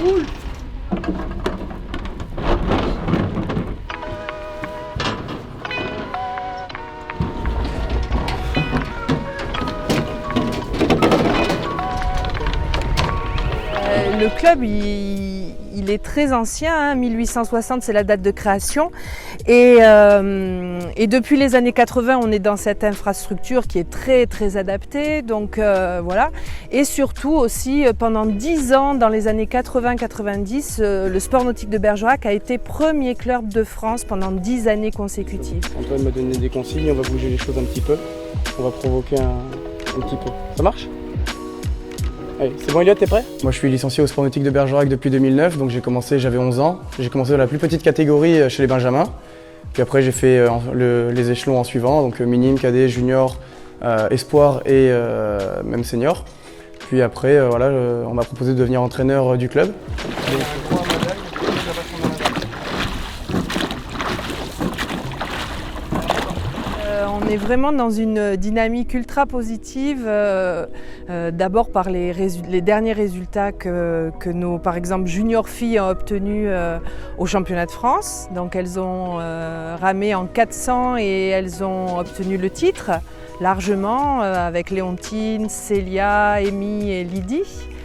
Roule. Le club, il est très ancien, hein, 1860 c'est la date de création et depuis les années 80 on est dans cette infrastructure qui est très très adaptée, donc voilà. Et surtout aussi pendant 10 ans dans les années 80-90 le sport nautique de Bergerac a été premier club de France pendant 10 années consécutives. Antoine m'a donné des consignes, on va bouger les choses un petit peu, on va provoquer un petit peu. Ça marche ? Allez, c'est bon Elliot, t'es prêt? Moi je suis licencié au sport nautique de Bergerac depuis 2009, donc j'avais 11 ans. J'ai commencé dans la plus petite catégorie chez les Benjamins. Puis après j'ai fait les échelons en suivant, donc minime, cadet, junior, espoir et même senior. Puis après voilà, on m'a proposé de devenir entraîneur du club. On est vraiment dans une dynamique ultra positive, d'abord par les derniers résultats que nos, par exemple, junior filles ont obtenus au championnat de France. Donc elles ont ramé en 400 et elles ont obtenu le titre largement avec Léontine, Célia, Amy et Lydie.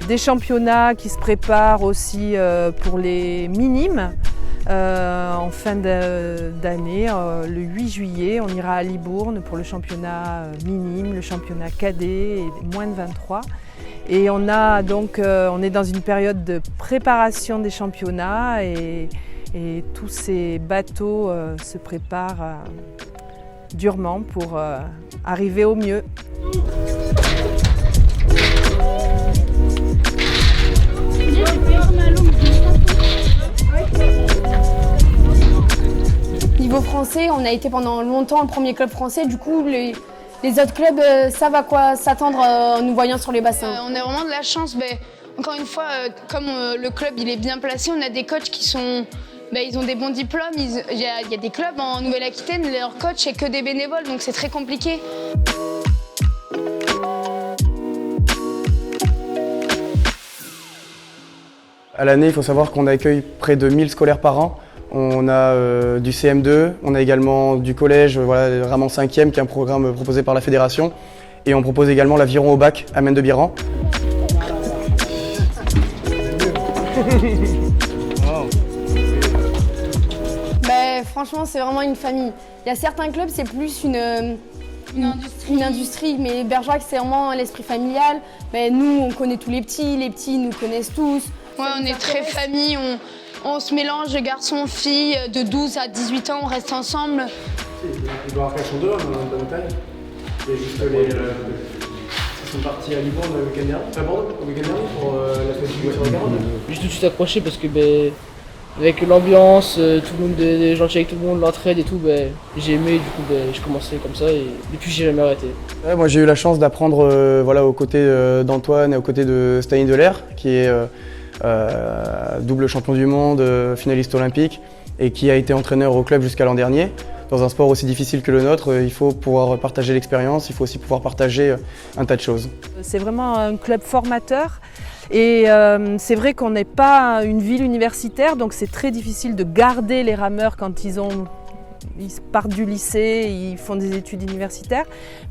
Des championnats qui se préparent aussi pour les minimes. En fin d'année, le 8 juillet, on ira à Libourne pour le championnat minime, le championnat cadet et moins de 23. Et on est dans une période de préparation des championnats et tous ces bateaux se préparent durement pour arriver au mieux. Niveau français, on a été pendant longtemps le premier club français, du coup les autres clubs savent à quoi s'attendre en nous voyant sur les bassins. On a vraiment de la chance, encore une fois, comme le club il est bien placé, on a des coachs qui sont, ils ont des bons diplômes, il y a des clubs en Nouvelle-Aquitaine, leur coach c'est que des bénévoles, donc c'est très compliqué. À l'année, il faut savoir qu'on accueille près de 1000 scolaires par an. On a du CM2, on a également du collège, voilà, Raman 5e, qui est un programme proposé par la fédération. Et on propose également l'aviron au bac à Maine de Biran. Franchement, c'est vraiment une famille. Il y a certains clubs, c'est plus une industrie, mais Bergerac, c'est vraiment l'esprit familial. Nous, on connaît tous les petits nous connaissent tous. Ouais, on est très famille, on se mélange de garçons, filles, de 12 à 18 ans, on reste ensemble. Ils doivent faire son dehors, on a une bonne taille. Il y a juste ils sont partis à Libourne le week-end dernier, à Bordeaux, le week-end dernier pour la fête du sur la Garonne. J'ai tout de suite accroché parce que avec l'ambiance, tout le monde est gentil avec tout le monde, l'entraide et tout, j'ai aimé, du coup j'ai commencé comme ça et depuis j'ai jamais arrêté. Ouais, moi j'ai eu la chance d'apprendre aux côtés d'Antoine et aux côtés de Stani Delair, qui est double champion du monde, finaliste olympique et qui a été entraîneur au club jusqu'à l'an dernier. Dans un sport aussi difficile que le nôtre, il faut pouvoir partager l'expérience, il faut aussi pouvoir partager un tas de choses. C'est vraiment un club formateur et c'est vrai qu'on n'est pas une ville universitaire, donc c'est très difficile de garder les rameurs quand ils partent du lycée, ils font des études universitaires.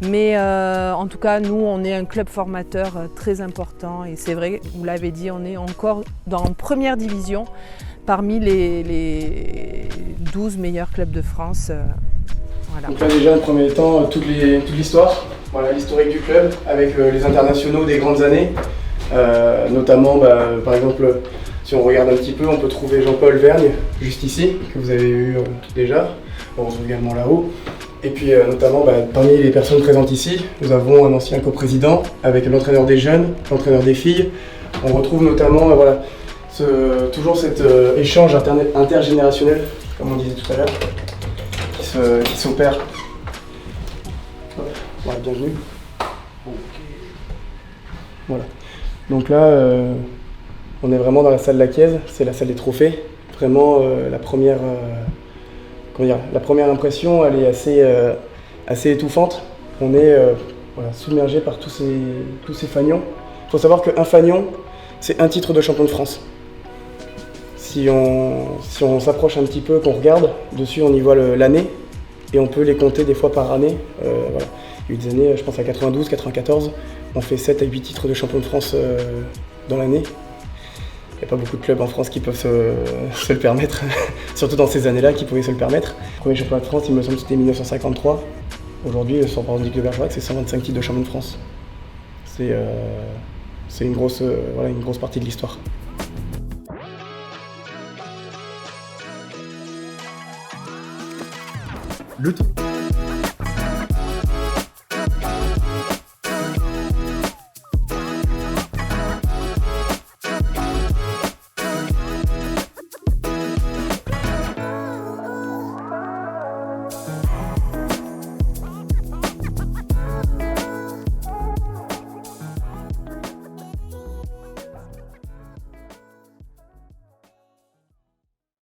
Mais en tout cas, nous, on est un club formateur très important et c'est vrai, vous l'avez dit, on est encore en première division parmi les 12 meilleurs clubs de France. Voilà. Donc là déjà, en premier temps, toute l'histoire, voilà, l'historique du club avec les internationaux des grandes années. Notamment, par exemple, si on regarde un petit peu, on peut trouver Jean-Paul Vergne, juste ici, que vous avez eu déjà. On retrouve également là-haut. Et puis notamment, parmi les personnes présentes ici, nous avons un ancien coprésident avec l'entraîneur des jeunes, l'entraîneur des filles. On retrouve notamment toujours cet échange intergénérationnel, comme on disait tout à l'heure, qui s'opère. Voilà, bienvenue. Voilà. Donc là, on est vraiment dans la salle Laquièze, c'est la salle des trophées. Vraiment, la première impression, elle est assez étouffante. On est submergé par tous ces fanions. Il faut savoir qu'un fanion, c'est un titre de champion de France. si on s'approche un petit peu, qu'on regarde, dessus on y voit l'année et on peut les compter des fois par année. Voilà. Il y a eu des années, je pense à 92, 94, on fait 7 à 8 titres de champion de France dans l'année. Il n'y a pas beaucoup de clubs en France qui peuvent se le permettre, surtout dans ces années-là, qui pouvaient se le permettre. Le premier championnat de France, il me semble que c'était 1953. Aujourd'hui, le revendique de Bergerac, c'est 125 titres de champion de France. C'est une grosse partie de l'histoire. Le temps.